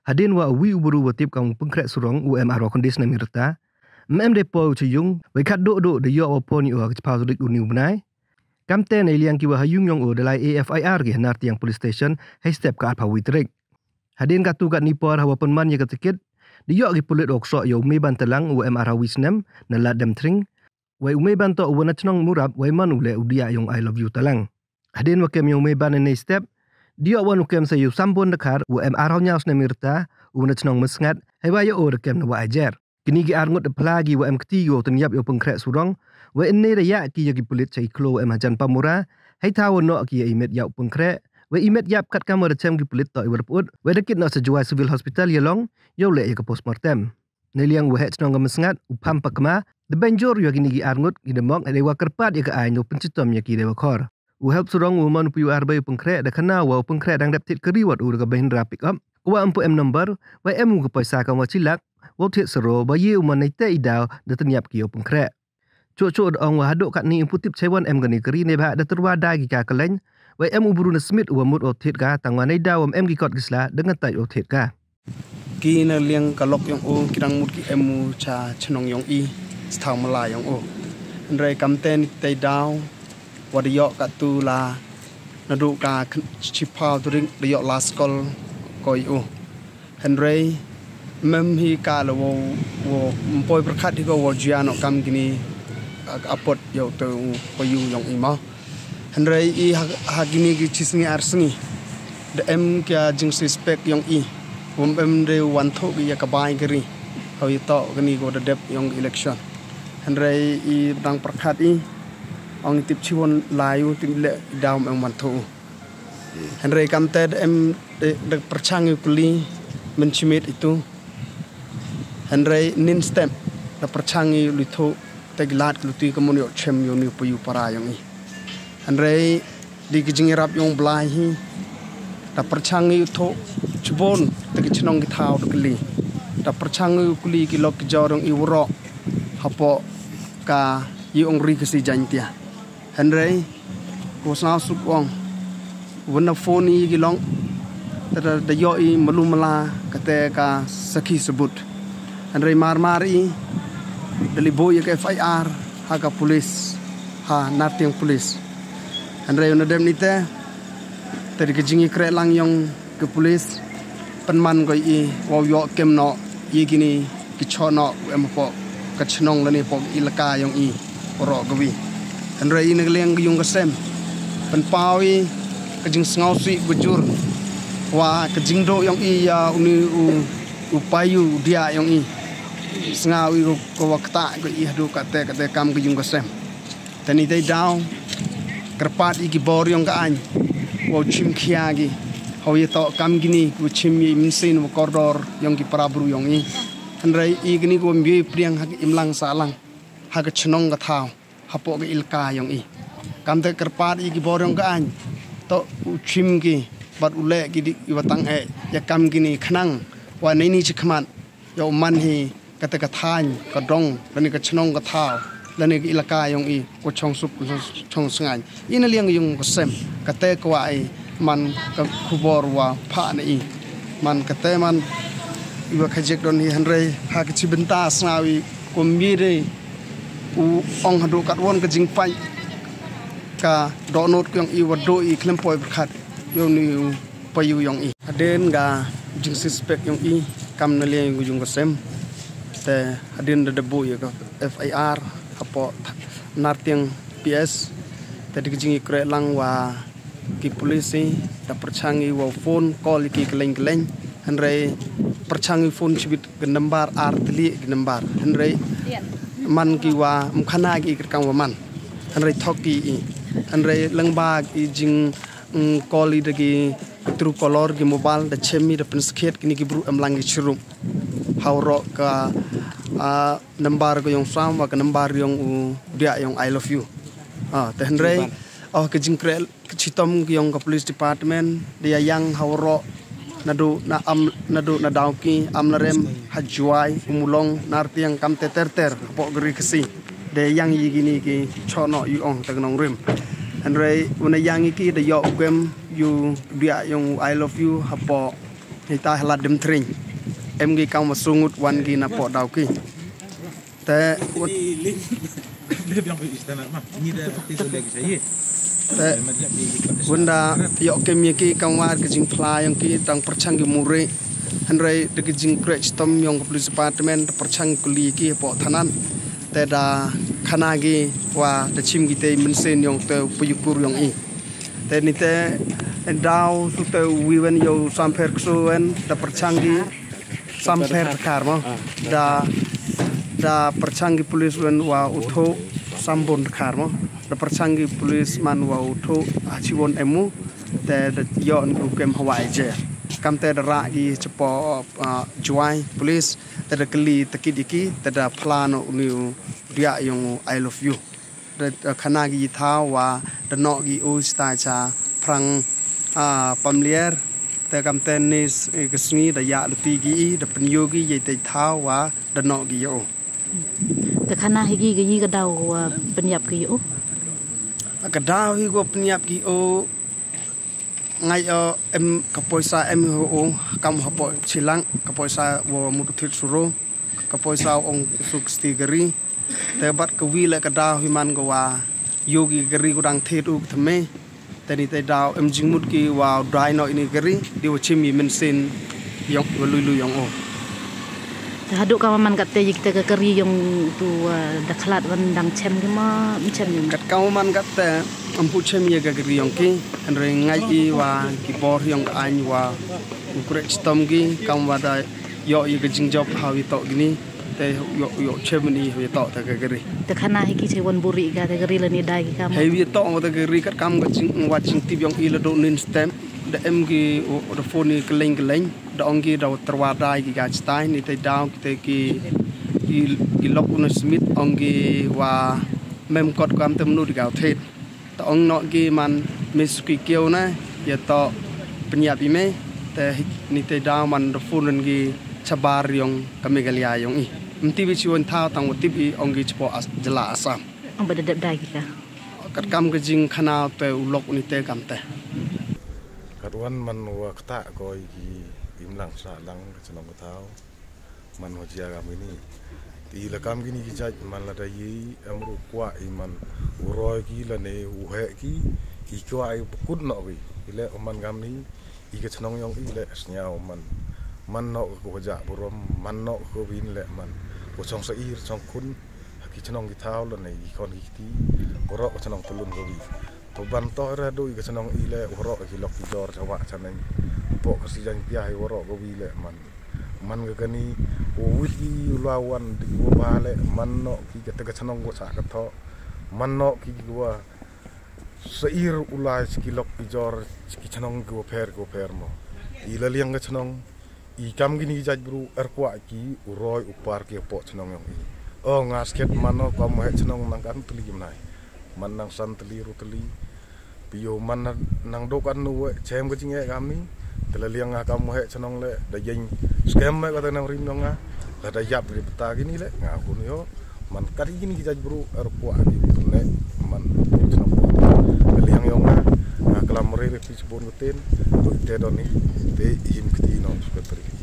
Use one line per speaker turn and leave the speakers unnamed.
Hadin wa wi uburu watip kang pengkrek surong UMR kondis na mirta. Depo cuyung, we kat do de yo oponi o kepau dik uni ubnai. Kamte na iliang kiwa hayung yong o dalai AFIR ke narti yang police station hai step ka alpa witrik. Hadin katu kat nipor hawa penman ye ketikit. Diyo ki pulit okso yo umeban telang UMR wisnem na ladem tring. Wai umeban to wana chnong murab wai man ule udia yong I love you telang. Hadin wakem yong umeban na step. Diyo wan ukem sa yu sambon dekar UMR nyaus na mirta wana chnong mesngat hai wa yo o dekem na wa ajer. Kini ki arngot de pelagi wa ketigo tenyap yo pengkrek surong. Wa ini raya ki yagi pulit cai klo majan pamura. Hai tawo no ki imet yau pengkrek. Wa imet yap kat kamar cem ki pulit to iwer put. Wa dekit no sejuai civil hospital yelong yo le ya ke postmortem. Neliang wa het nong mesngat upam pakma. De benjor yo kini ki arngot ki demok de wa kerpat ya ke ai no pencitom ya ki de wa kor. U help surong u man pu arbai pengkrek de kana wa pengkrek dang daptit keriwat u de Mahindra pick up. Wa empu number wa emu ke paisa ka wa cilak. Wa thiet sero ba ye u man nei te idau de tenyap ki yo pengkrek. Cuk ong wa haduk kat ni imputip cewon em gani keri ne ba de terwa da gi ka keleng. Wa em uburu na smith wa mut o thiet ka tangwa nei daw em gi kot gisla dengan tai o thiet ka.
Ki na liang kalok yung o kirang mut ki emu cha chnong yung i sthaw mala yung o. Ndrai kamten tai daw wa de yok kat tu la na du ka chipau tu ring de yok la skol koi o. Ndrai mem hi ka lo wo mpoi prakhat hi ko wo jiano kam kini apot yo tu payu yung ima. Ndrai i hagini ki chisngi arsengi de em kya jing suspect yung i. Em de wan tho ki ya kabai keri. How you talk kini go the dep yung election. Ndrai i dang prakhat i ong tip chiwon layu tim le daum em wan tho. Ndrai kamte em de perchang kuli menchimit itu. Ndrai nin step de perchang lutho teglat luti kemun yo chem yo ni puyu para yang i. Ndrai di kijingirap yung blai hi da perchang tho chbon tegi chnong ki thau kli da perchang kuli ki lok jorong i wro hapo ka yi ong ri ki si jantia Ndrai ko sa su ong wona phone yi ki long da yo i malumala kate ka sakhi sebut Ndrai mar i dali boy ke FIR ha ka police ha nating police Ndrai una dem nite tadi kejingi krek lang yang ke police penman ko i wo yo kem no i gini ki chono em po ka chnong lani po ilaka yang i ro gawi Ndrai ne leng yung kasem pen pawi kejing ngau si bujur wa kejing do yang i ya uni upayu dia yang i sengawi ko wakta ko i hadu kate kam ke yung kasem tani dai daw kerpat i ki bor yang ka an wo chim khiagi how ye to kam gini ku chim yi minsin wo koridor yang ki parabru yang i Ndrai i gini ko mbi priang hak imlang salang hak chnong ka thau hapo ke ilka yang i kam te kerpat i ki bor yang ka an to chim ki bat ule ki di watang e ya kam gini khnang wa nei ni chikman yo man hi kate ka than ka dong lani ka chnong ka thau lani ki ilaka yang i ko chong sup chong sangai ina liang yung sem kate ko ai man ka khubor wa pha nei man kate man iwa khajek don hi Ndrai ha ki chibenta snawi ko mi re u ong hadu kat won ka jing pai ka do not kyong i wa do i klem poi khat yo ni payu yong i aden ga jing suspect yong i kam na liang yung sem te aden de bu ya ka FIR apo narting PS tadi kejingi krek lang wa ki polisi da perchangi wa phone call ki keleng Ndrai perchangi phone chibit genembar artli genembar Ndrai man ki wa mkhana ki kang wa man Ndrai thoki i Ndrai lengba ki jing call i dagi true color ki mobile da chemi da pensket kini ki bru amlang ki chirum hawro ka nambar ko yung sam wa ka nambar yung dia yung I love you te Ndrai ke jingkrel chitom yung ka police department dia yang hawro nadu na dauki amlarem hajwai umulong narti yang kam terter po geri kesi de yang yigini ki chono yu ong tagnong rim Ndrai una yang iki de yo kwem yu dia yung I love you hapo ta halat dem tring em gi kang masungut wan gi na po dau ki te Wanda yok kemi ki kang war ke jing pla yang ki tang perchang gi mure hanrai de jing krech tom yong police department perchang kuli ki po thanan te da khana gi wa de chim gi te mensen yong te puyukur yong I te ni te endau su te wiwen yo samper ksuwen da perchang gi samper karma da perchang gi police wen wa utho sambon karma da perchanggi polis man wa utho achiwon emu te da yon ku kem hawai je kam te da ra gi chepo juai polis te da kli takidiki te da plano new dia yong I love you da khana gi tha wa da no gi u sta cha prang pamlier te kam te nis ksngi da ya da pi gi da penyo gi ye te tha wa da no gi yo
te khana higi gi ga daw penyap gi yo
Kadau hi go penyap ki o ngai em kapoisa em ho kam hapo chilang kapoisa wo mututhit suro kapoisa ong suksti gari te bat kawi le kadau hi man go wa yogi gari gudang thit u thme te ni te dau em jingmut ki wa dai no ini gari di wo chimi mensin yong lu yong o
haduk kawaman kat te kita ke keri yang tu daklat wan dang chem ki ma chem ni
kat kawaman kat te ampu chem ye ga keri yong ki andre ngai I wa ki bor yong an wa ukrek stom ki kam wa da yo ye ga jingjob hawi to gini te yo chem ni hawi to ta ga keri
te khana hi ki chewon buri ga te keri le ni dai ki kam
hawi to ta keri kat kam ga jing wa jing tip yong I le do nin stem da em ki o phone ni keleng da ongi da terwadai ki ga stai ni te daw te ki lok un smith ongi wa mem kot kam tem nu ga thet ta ong no ki man miski keu na ya to penyap I me te ni te daw man da phone ngi chabar yong kamigalia yong I mti bi chiwon tha tang tip I ongi chpo jala asam
ong bedadap dai ki ka
kat kam ga jing khana te ulok ni te kam te
Wan man wa kta ko gi imlang sa lang chnong thau man ho jia gam ini ti la kam gini gi jaj man la da yi amru kwa I man uroi gi la ne u he gi I ko ai kut no wi ile man gam ni I ge chnong yong I le snya man no ko ja burom man no ko win le man ko chong sa ir chong kun ki chnong gi thau la ne I kon gi ti ko ro chnong tulun ko wi to ban to ra do I chnong I le ro ki lok dor chawa chanai po ka si jang pia I ro go wi le man ga kani o wi lawan di go ba le man no ki ga ta chnong go sa ka tho man no ki go sa ir ulai ki lok dor ki chnong go pher mo I la liang ga chnong I kam gini jaj bru er kwa ki uroi upar ki po chnong yong I o ngas ket man no kam he chnong nang kan tli gim nai man nang san tli ru tli piyo man nang do kan nu chem ga jinge gam ni tela liang nga kam he chnong le da yin scam me ga ta nang rim nong nga la da yap ri pata gini le nga kun yo man kari gini jaj bru er kwa ki ne man chnong liang yo nga klam re ri pis bon ten to te doni te him kti no spetri ki